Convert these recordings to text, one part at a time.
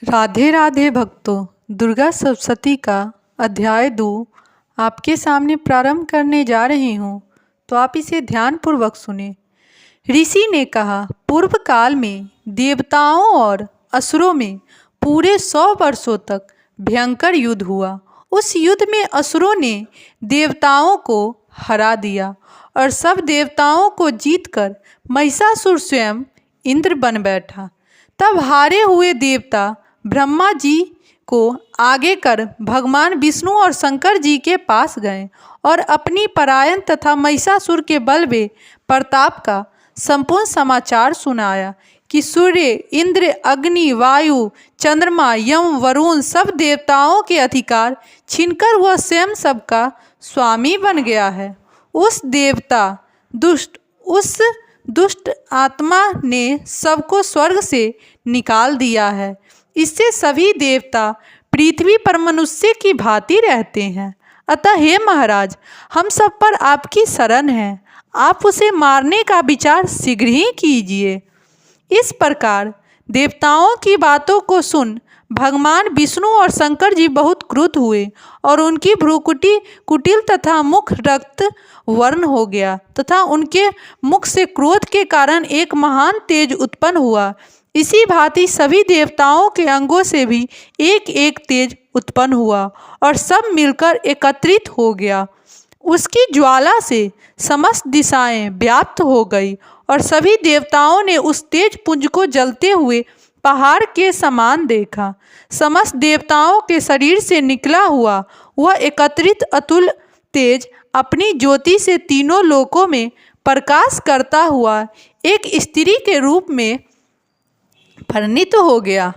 राधे राधे भक्तों, दुर्गा सप्तशती का अध्याय 2 आपके सामने प्रारंभ करने जा रही हूँ, तो आप इसे ध्यानपूर्वक सुने। ऋषि ने कहा, पूर्व काल में देवताओं और असुरों में पूरे 100 वर्षों तक भयंकर युद्ध हुआ। उस युद्ध में असुरों ने देवताओं को हरा दिया और सब देवताओं को जीतकर महिषासुर स्वयं इंद्र बन बैठा। तब हारे हुए देवता ब्रह्मा जी को आगे कर भगवान विष्णु और शंकर जी के पास गए और अपनी परायण तथा महिषासुर के बलवे प्रताप का संपूर्ण समाचार सुनाया कि सूर्य, इंद्र, अग्नि, वायु, चंद्रमा, यम, वरुण सब देवताओं के अधिकार छीनकर वह स्वयं सबका स्वामी बन गया है। उस दुष्ट आत्मा ने सबको स्वर्ग से निकाल दिया है। इससे सभी देवता पृथ्वी पर मनुष्य की भांति रहते हैं। अतः हे महाराज, हम सब पर आपकी शरण है, आप उसे मारने का विचार शीघ्र ही कीजिए। इस प्रकार देवताओं की बातों को सुन भगवान विष्णु और शंकर जी बहुत क्रुद्ध हुए और उनकी भ्रूकुटी कुटिल तथा मुख रक्त वर्ण हो गया तथा उनके मुख से क्रोध के कारण एक महान तेज उत्पन्न हुआ। इसी भांति सभी देवताओं के अंगों से भी एक एक तेज उत्पन्न हुआ और सब मिलकर एकत्रित हो गया। उसकी ज्वाला से समस्त दिशाएं व्याप्त हो गई और सभी देवताओं ने उस तेज पुंज को जलते हुए पहाड़ के समान देखा। समस्त देवताओं के शरीर से निकला हुआ वह एकत्रित अतुल तेज अपनी ज्योति से तीनों लोकों में प्रकाश करता हुआ एक स्त्री के रूप में परिणित हो गया।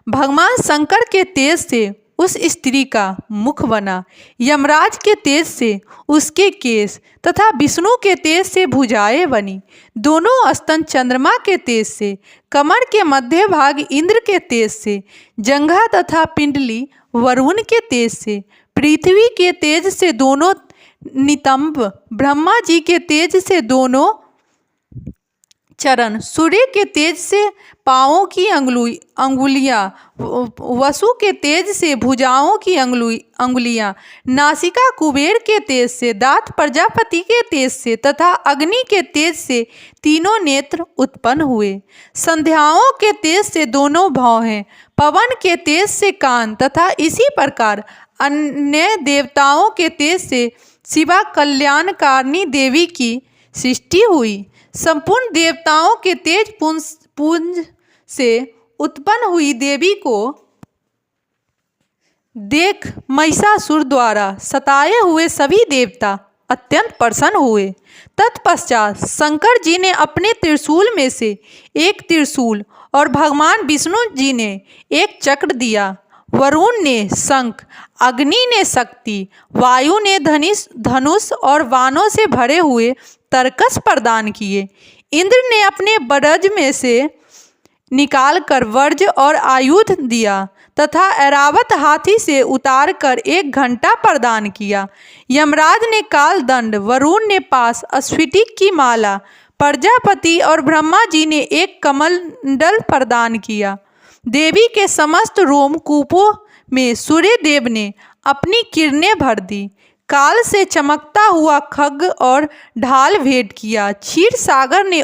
भगवान शंकर के तेज से उस स्त्री का मुख बना, यमराज के तेज से उसके केस तथा विष्णु के तेज से भुजाएं बनी। दोनों स्तन चंद्रमा के तेज से, कमर के मध्य भाग इंद्र के तेज से, जंघा तथा पिंडली वरुण के तेज से, पृथ्वी के तेज से दोनों नितंब, ब्रह्मा जी के तेज से दोनों चरण, सूर्य के तेज से पाँवों की अंगुलियां, वसु के तेज से भुजाओं की अंगुलियां, नासिका कुबेर के तेज से, दांत प्रजापति के तेज से तथा अग्नि के तेज से तीनों नेत्र उत्पन्न हुए। संध्याओं के तेज से दोनों भौहें, पवन के तेज से कान तथा इसी प्रकार अन्य देवताओं के तेज से शिवा कल्याणकारिणी देवी की सृष्टि हुई। संपूर्ण देवताओं के तेज पुंज से उत्पन्न हुई देवी को देख महिषासुर द्वारा सताए हुए सभी देवता अत्यंत प्रसन्न हुए। तत्पश्चात शंकर जी ने अपने त्रिशूल में से एक त्रिशूल और भगवान विष्णु जी ने एक चक्र दिया। वरुण ने शंख, अग्नि ने शक्ति, वायु ने धनुष और बाणों से भरे हुए तरकस प्रदान किए। इंद्र ने अपने वज्र में से निकालकर वज्र और आयुध दिया तथा ऐरावत हाथी से उतारकर एक घंटा प्रदान किया। यमराज ने काल दंड, वरुण ने पास, स्फटिक की माला, प्रजापति और ब्रह्मा जी ने एक कमंडल प्रदान किया। देवी के समस्त रोमकूपों में सूर्य देव ने अपनी किरणें भर दी। काल से चमकता हुआ खड्ग और ढाल भेंट किया। क्षीर सागर ने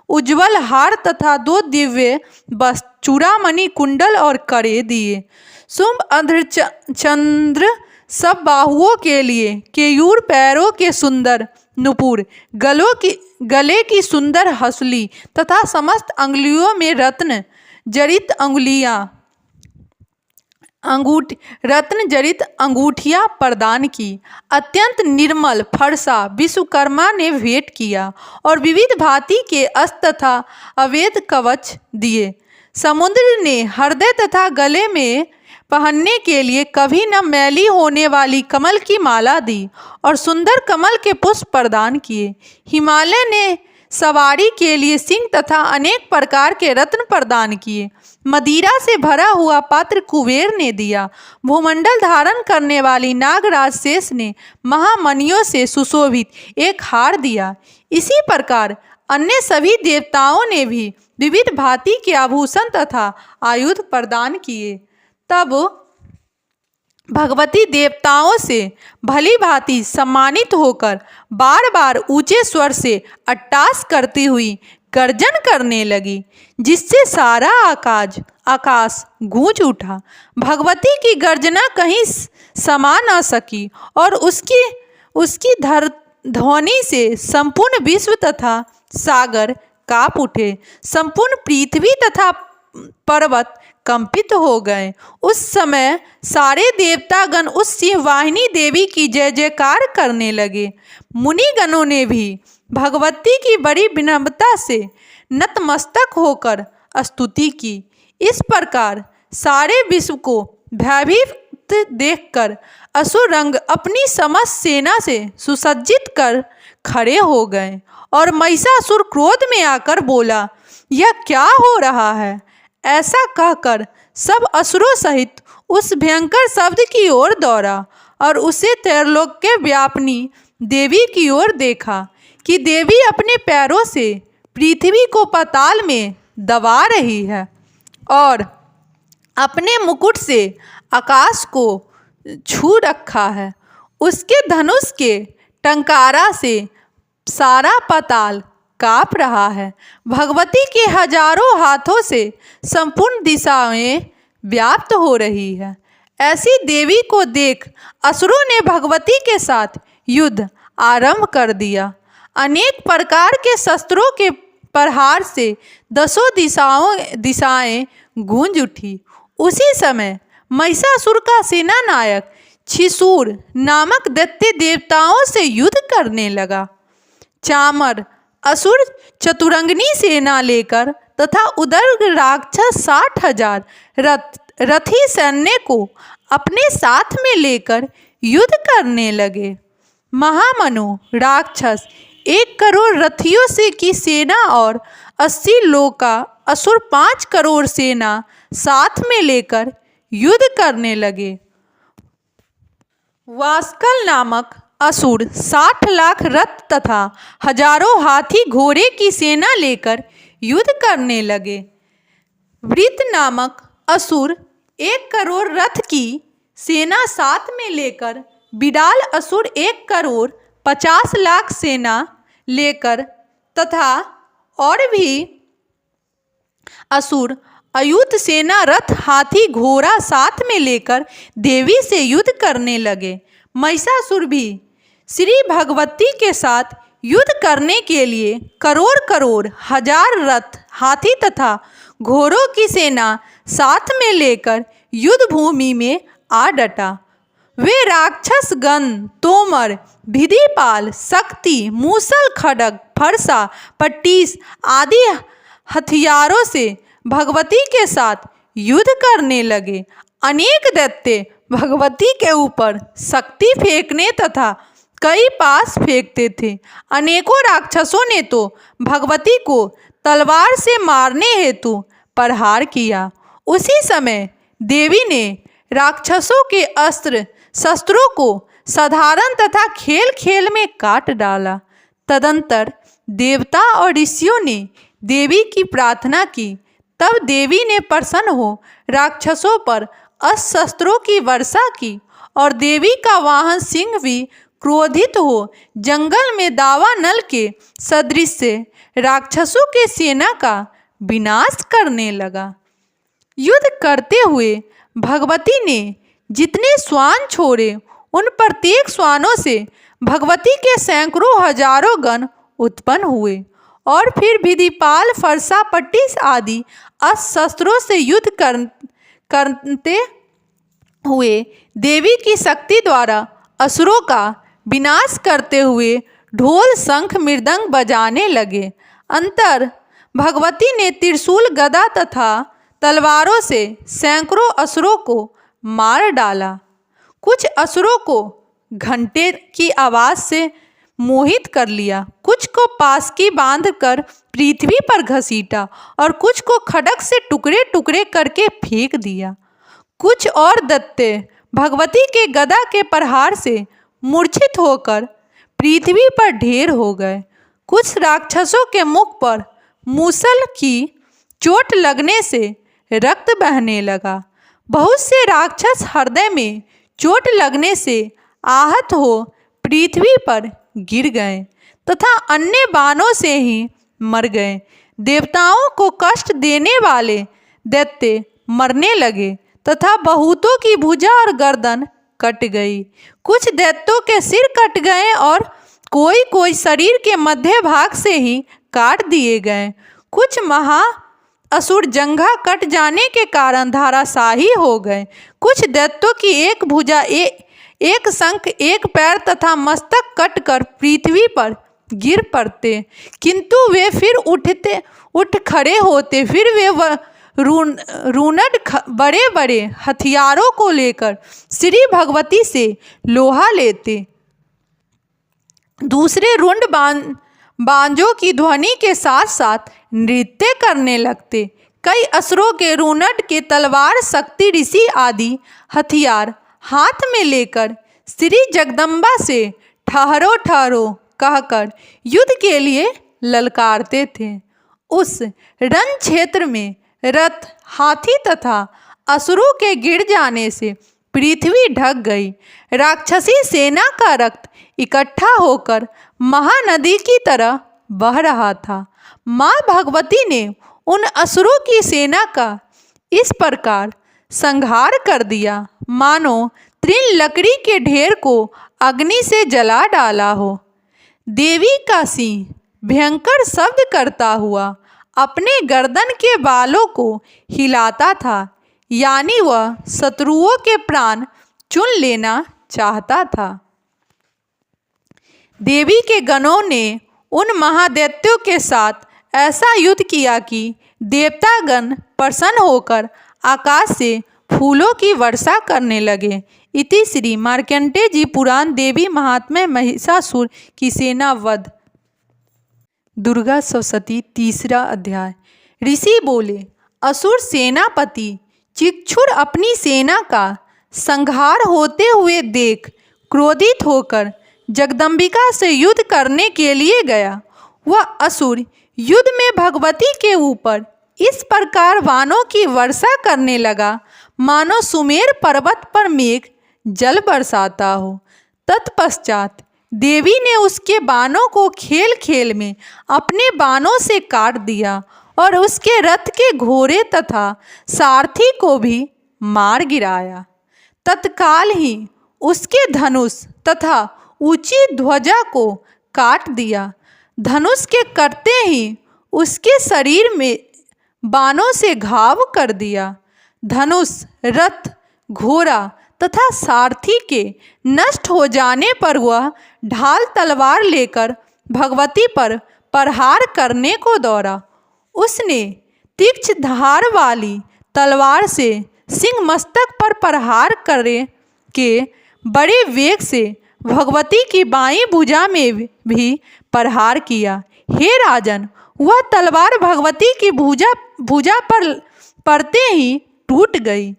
उज्ज्वल हार तथा 2 दिव्य वस्त्र, चूड़ामणि, कुंडल और कड़े दिए। शुंभ, अर्धचंद्र सब बाहुओं के लिए, केयूर पैरों के सुंदर नुपुर, गले की सुंदर हंसली तथा समस्त अंगुलियों में रत्न जड़ित अंगूठियां प्रदान की। अत्यंत निर्मल फरसा विश्वकर्मा ने भेंट किया और विविध भांति के अस्त्र तथा अवैध कवच दिए। समुद्र ने हृदय तथा गले में पहनने के लिए कभी न मैली होने वाली कमल की माला दी और सुंदर कमल के पुष्प प्रदान किए। हिमालय ने सवारी के लिए सिंह तथा अनेक प्रकार के रत्न प्रदान किए। मदिरा से भरा हुआ पात्र कुबेर ने दिया। भूमंडल धारण करने वाली नागराज शेष ने महामणियों से सुशोभित एक हार दिया। इसी प्रकार अन्य सभी देवताओं ने भी विविध भांति के आभूषण तथा आयुध प्रदान किए। तब भगवती देवताओं से भली भांति सम्मानित होकर बार बार ऊंचे स्वर से अट्टहास करती हुई गर्जन करने लगी, जिससे सारा आकाश गूंज उठा। भगवती की गर्जना कहीं समा न सकी और उसकी ध्वनि से संपूर्ण विश्व तथा सागर कांप उठे। संपूर्ण पृथ्वी तथा पर्वत कंपित हो गए। उस समय सारे देवतागण उस सिंहवाहिनी देवी की जय जयकार करने लगे। मुनिगणों ने भी भगवती की बड़ी विनम्रता से नतमस्तक होकर स्तुति की। इस प्रकार सारे विश्व को भयभीत देखकर असुरंग अपनी समस्त सेना से सुसज्जित कर खड़े हो गए और महिषासुर क्रोध में आकर बोला, यह क्या हो रहा है? ऐसा कहकर सब असुरों सहित उस भयंकर शब्द की ओर दौड़ा और उसे त्रैलोक्य व्यापिनी देवी की ओर देखा कि देवी अपने पैरों से पृथ्वी को पाताल में दबा रही है और अपने मुकुट से आकाश को छू रखा है। उसके धनुष के टंकारा से सारा पाताल कांप रहा है। भगवती के हजारों हाथों से संपूर्ण दिशाएं व्याप्त हो रही है। ऐसी देवी को देख असुरों ने भगवती के साथ युद्ध आरंभ कर दिया। अनेक प्रकार के शस्त्रों के प्रहार से दसों दिशाएं गूंज उठी। उसी समय महिषासुर का सेना नायक छिसूर नामक दैत्य देवताओं से युद्ध करने लगा। चामर असुर चतुरंगिनी सेना लेकर तथा उदर राक्षस 60,000 रथी सैन्य को अपने साथ में लेकर युद्ध करने लगे। महामनु राक्षस 1 करोड़ रथियों से की सेना और 80 लोका असुर 5 करोड़ सेना साथ में लेकर युद्ध करने लगे। वास्कल नामक असुर 60 लाख रथ तथा हजारों हाथी घोड़े की सेना लेकर युद्ध करने लगे। वृत नामक असुर 1 करोड़ रथ की सेना साथ में लेकर, बिडाल असुर 1 करोड़ 50 लाख सेना लेकर तथा और भी असुर अयुत सेना रथ हाथी घोड़ा साथ में लेकर देवी से युद्ध करने लगे। महिषासुर भी श्री भगवती के साथ युद्ध करने के लिए करोड़ करोड़ हजार रथ हाथी तथा घोड़ों की सेना साथ में लेकर युद्ध भूमि में आ डटा। वे राक्षस गण तोमर, भिदिपाल, शक्ति, मूसल, खड्ग, फरसा, पट्टिस आदि हथियारों से भगवती के साथ युद्ध करने लगे। अनेक दैत्य भगवती के ऊपर शक्ति फेंकने तथा कई पास फेंकते थे। अनेकों राक्षसों ने तो भगवती को तलवार से मारने हेतु प्रहार किया। उसी समय देवी ने राक्षसों के अस्त्र शस्त्रों को साधारण तथा खेल खेल में काट डाला। तदंतर देवता और ऋषियों ने देवी की प्रार्थना की। तब देवी ने प्रसन्न हो राक्षसों पर अस्त्र शस्त्रों की वर्षा की और देवी का वाहन सिंह भी क्रोधित हो जंगल में दावा नल के सदृश से राक्षसों के सेना का विनाश करने लगा। युद्ध करते हुए भगवती ने जितने श्वान छोड़े, उन प्रत्येक श्वानों से भगवती के सैकड़ों हजारों गण उत्पन्न हुए और फिर भिदिपाल, फरसा, पट्टिस आदि अस्त्र शस्त्रों से युद्ध करते हुए देवी की शक्ति द्वारा असुरों का विनाश करते हुए ढोल, शंख, मृदंग बजाने लगे। अंतर भगवती ने त्रिशूल, गदा तथा तलवारों से सैकड़ों असुरों को मार डाला। कुछ असुरों को घंटे की आवाज से मोहित कर लिया, कुछ को पास की बांध कर पृथ्वी पर घसीटा और कुछ को खड्ग से टुकड़े टुकड़े करके फेंक दिया। कुछ और दैत्य भगवती के गदा के प्रहार से मूर्छित होकर पृथ्वी पर ढेर हो गए। कुछ राक्षसों के मुख पर मूसल की चोट लगने से रक्त बहने लगा। बहुत से राक्षस हृदय में चोट लगने से आहत हो पृथ्वी पर गिर गए तथा अन्य बाणों से ही मर गए। देवताओं को कष्ट देने वाले दैत्य मरने लगे तथा बहुतों की भुजा और गर्दन कट गई। कुछ दैत्यों के सिर कट गए और कोई कोई शरीर के मध्य भाग से ही काट दिए गए। कुछ महा असुर जंघा कट जाने के कारण धराशायी हो गए। कुछ दैत्यों की एक भुजा, एक शंख, एक पैर तथा मस्तक कटकर पृथ्वी पर गिर पड़ते, किंतु वे फिर उठ खड़े होते। फिर वे रूनड बड़े बड़े हथियारों को लेकर श्री भगवती से लोहा लेते। दूसरे रुंड बांजों की ध्वनि के साथ साथ नृत्य करने लगते। कई असुरों के रूनड के तलवार, शक्ति, ऋषि आदि हथियार हाथ में लेकर श्री जगदम्बा से ठहरो ठहरो कहकर युद्ध के लिए ललकारते थे। उस रण क्षेत्र में रथ, हाथी तथा असुरों के गिर जाने से पृथ्वी ढक गई। राक्षसी सेना का रक्त इकट्ठा होकर महानदी की तरह बह रहा था। माँ भगवती ने उन असुरों की सेना का इस प्रकार संहार कर दिया मानो तीन लकड़ी के ढेर को अग्नि से जला डाला हो। देवी का सिंह भयंकर शब्द करता हुआ अपने गर्दन के बालों को हिलाता था, यानी वह शत्रुओं के प्राण चुन लेना चाहता था। देवी के गणों ने उन महादैत्यों के साथ ऐसा युद्ध किया कि देवतागण प्रसन्न होकर आकाश से फूलों की वर्षा करने लगे। इति श्री मार्कंडेय जी पुराण देवी महात्म्य महिषासुर की सेना वध। दुर्गा सप्तशती तीसरा अध्याय। ऋषि बोले, असुर सेनापति चिक्षुर अपनी सेना का संहार होते हुए देख क्रोधित होकर जगदम्बिका से युद्ध करने के लिए गया। वह असुर युद्ध में भगवती के ऊपर इस प्रकार बाणों की वर्षा करने लगा मानो सुमेर पर्वत पर मेघ जल बरसाता हो। तत्पश्चात देवी ने उसके बाणों को खेल खेल में अपने बाणों से काट दिया और उसके रथ के घोड़े तथा सारथी को भी मार गिराया। तत्काल ही उसके धनुष तथा ऊंची ध्वजा को काट दिया। धनुष के कटते ही उसके शरीर में बाणों से घाव कर दिया। धनुष, रथ, घोड़ा तथा सारथी के नष्ट हो जाने पर वह ढाल तलवार लेकर भगवती पर प्रहार करने को दौड़ा। उसने तीक्ष्ण धार वाली तलवार से सिंह मस्तक पर प्रहार करे के बड़े वेग से भगवती की बाईं भुजा में भी प्रहार किया। हे राजन, वह तलवार भगवती की भुजा पर पड़ते ही टूट गई।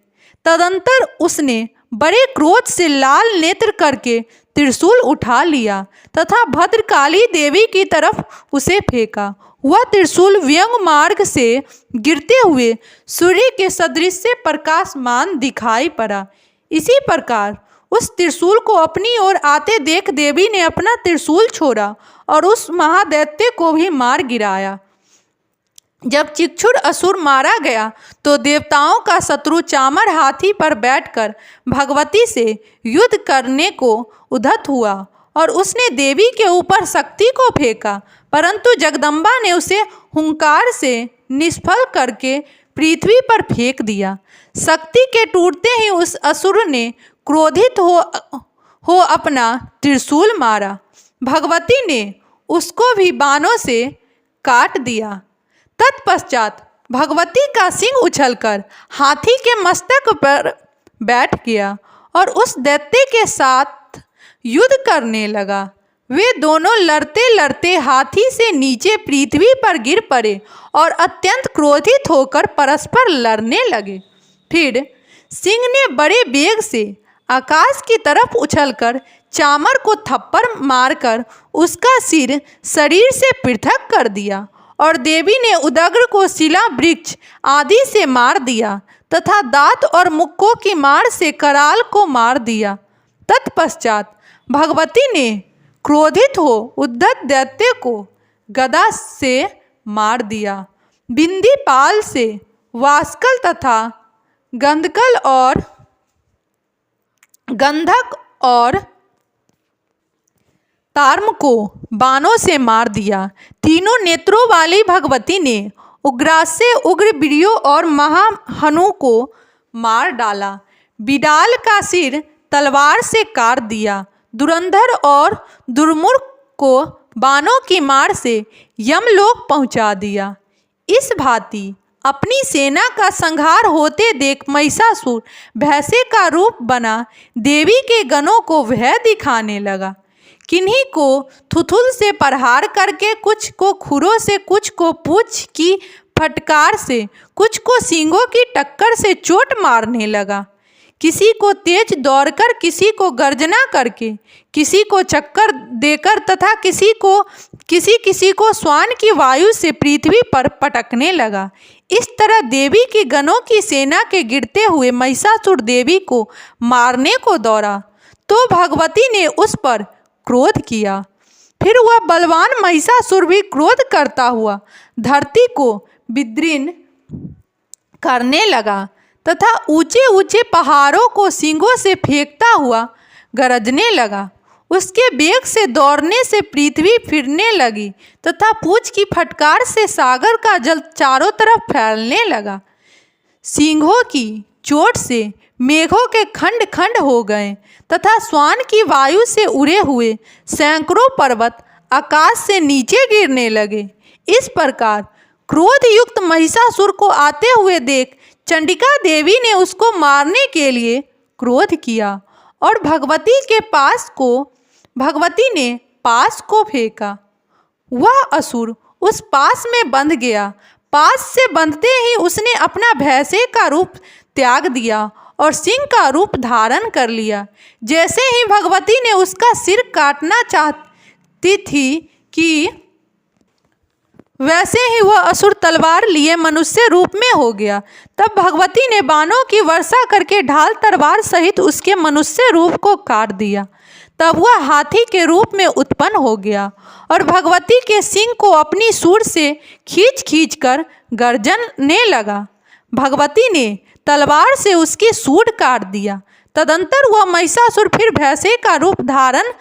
तदंतर उसने बड़े क्रोध से लाल नेत्र करके त्रिशूल उठा लिया तथा भद्रकाली देवी की तरफ उसे फेंका। वह त्रिशूल व्यंग मार्ग से गिरते हुए सूर्य के सदृश से प्रकाशमान दिखाई पड़ा। इसी प्रकार उस त्रिशूल को अपनी ओर आते देख देवी ने अपना त्रिशूल छोड़ा और उस महादैत्य को भी मार गिराया। जब चिक्षुर असुर मारा गया तो देवताओं का शत्रु चामर हाथी पर बैठकर भगवती से युद्ध करने को उद्यत हुआ और उसने देवी के ऊपर शक्ति को फेंका, परंतु जगदम्बा ने उसे हुंकार से निष्फल करके पृथ्वी पर फेंक दिया। शक्ति के टूटते ही उस असुर ने क्रोधित हो अपना त्रिशूल मारा। भगवती ने उसको भी बाणों से काट दिया। तत्पश्चात भगवती का सिंह उछलकर हाथी के मस्तक पर बैठ गया और उस दैत्य के साथ युद्ध करने लगा। वे दोनों लड़ते लड़ते हाथी से नीचे पृथ्वी पर गिर पड़े और अत्यंत क्रोधित होकर परस्पर लड़ने लगे। फिर सिंह ने बड़े वेग से आकाश की तरफ उछलकर चामर को थप्पड़ मारकर उसका सिर शरीर से पृथक कर दिया और देवी ने उदग्र को शिला वृक्ष आदि से मार दिया तथा दांत और मुक्कों की मार से कराल को मार दिया। तत्पश्चात भगवती ने क्रोधित हो उद्धत दैत्य को गदा से मार दिया। बिंदीपाल से वास्कल तथा गंधक और तार्म को बाणों से मार दिया। तीनों नेत्रों वाली भगवती ने उग्रास्य उग्रवीर्यो और महाहनु को मार डाला। बिडाल का सिर तलवार से काट दिया। धुरंधर और दुर्मुख को बाणों की मार से यमलोक पहुंचा दिया। इस भांति अपनी सेना का संहार होते देख महिषासुर भैंसे का रूप बना देवी के गणों को भय दिखाने लगा। किन्हीं को थुथुल से प्रहार करके, कुछ को खुरों से, कुछ को पूंछ की फटकार से, कुछ को सींगों की टक्कर से चोट मारने लगा। किसी को तेज दौड़कर, किसी को गर्जना करके, किसी को चक्कर देकर तथा किसी को श्वान की वायु से पृथ्वी पर पटकने लगा। इस तरह देवी की गणों की सेना के गिरते हुए महिषासुर देवी को मारने को दौड़ा तो भगवती ने उस पर क्रोध किया। फिर वह बलवान महिषासुर भी क्रोध करता हुआ धरती को विदीर्ण करने लगा तथा ऊंचे ऊंचे पहाड़ों को सींगों से फेंकता हुआ गरजने लगा। उसके वेग से दौड़ने से पृथ्वी फिरने लगी तथा पूंछ की फटकार से सागर का जल चारों तरफ फैलने लगा। सींगों की चोट से मेघों के खंड खंड हो गए तथा श्वान की वायु से उड़े हुए सैकड़ों पर्वत आकाश से नीचे गिरने लगे। इस प्रकार क्रोध युक्त महिषासुर को आते हुए देख चंडिका देवी ने उसको मारने के लिए क्रोध किया और भगवती ने पास को फेंका। वह असुर उस पास में बंध गया। पास से बंधते ही उसने अपना भैंसे का रूप त्याग दिया और सिंह का रूप धारण कर लिया। जैसे ही भगवती ने उसका सिर काटना चाहती थी कि वैसे ही वह असुर तलवार लिए मनुष्य रूप में हो गया। तब भगवती ने बाणों की वर्षा करके ढाल तलवार सहित उसके मनुष्य रूप को काट दिया। तब वह हाथी के रूप में उत्पन्न हो गया और भगवती के सिंह को अपनी सूंड से खींच खींच कर गर्जने लगा। भगवती ने तलवार से उसकी सूंड काट दिया। तदंतर वह महिषासुर फिर भैंसे का रूप धारण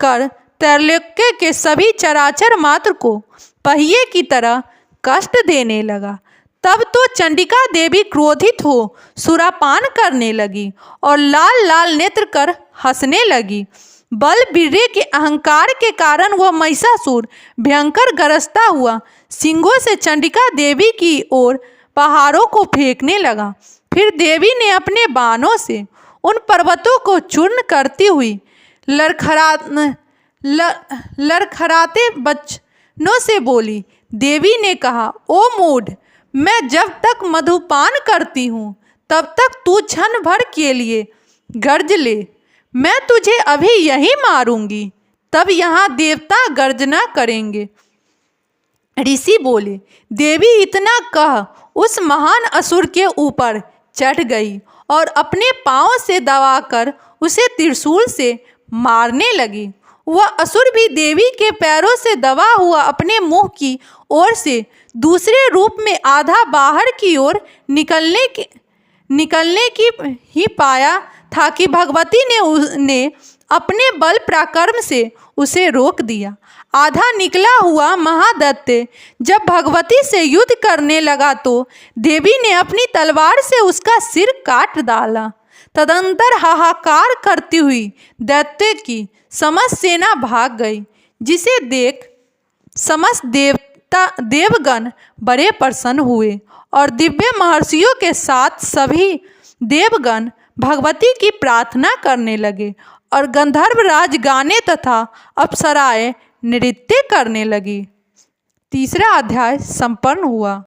कर त्रैलोक्य के सभी चराचर मात्र को पहिए की तरह कष्ट देने लगा। तब तो चंडिका देवी क्रोधित हो सुरापान करने लगी और लाल लाल नेत्र कर हंसने लगी। बल वीर्य के अहंकार के कारण वह महिषासुर भयंकर गरजता हुआ सिंगों से चंडिका देवी की ओर पहाड़ों को फेंकने लगा। फिर देवी ने अपने बाणों से उन पर्वतों को चूर्ण करती हुई लड़खड़ाते बचनों से बोली। देवी ने कहा, ओ मूढ़, मैं जब तक मधुपान करती हूँ तब तक तू क्षण भर के लिए गर्ज ले। मैं तुझे अभी यहीं मारूंगी। तब यहाँ देवता गर्जना करेंगे। ऋषि बोले। देवी इतना कह उस महान असुर के ऊपर चढ़ गई और अपने पांव से दबाकर उसे त्रिशूल से मारने लगी। वह असुर भी देवी के पैरों से दबा हुआ अपने मुंह की ओर से दूसरे रूप में आधा बाहर की ओर निकलने की ही पाया था कि भगवती ने अपने बल पराक्रम से उसे रोक दिया। आधा निकला हुआ महादैत्य जब भगवती से युद्ध करने लगा तो देवी ने अपनी तलवार से उसका सिर काट डाला। तदंतर हाहाकार करती हुई दैत्य की समस्त सेना भाग गई, जिसे देख समस्त देवगण बड़े प्रसन्न हुए और दिव्य महर्षियों के साथ सभी देवगण भगवती की प्रार्थना करने लगे और गंधर्वराज गाने तथा अप्सराएं नृत्य करने लगी। तीसरा अध्याय संपन्न हुआ।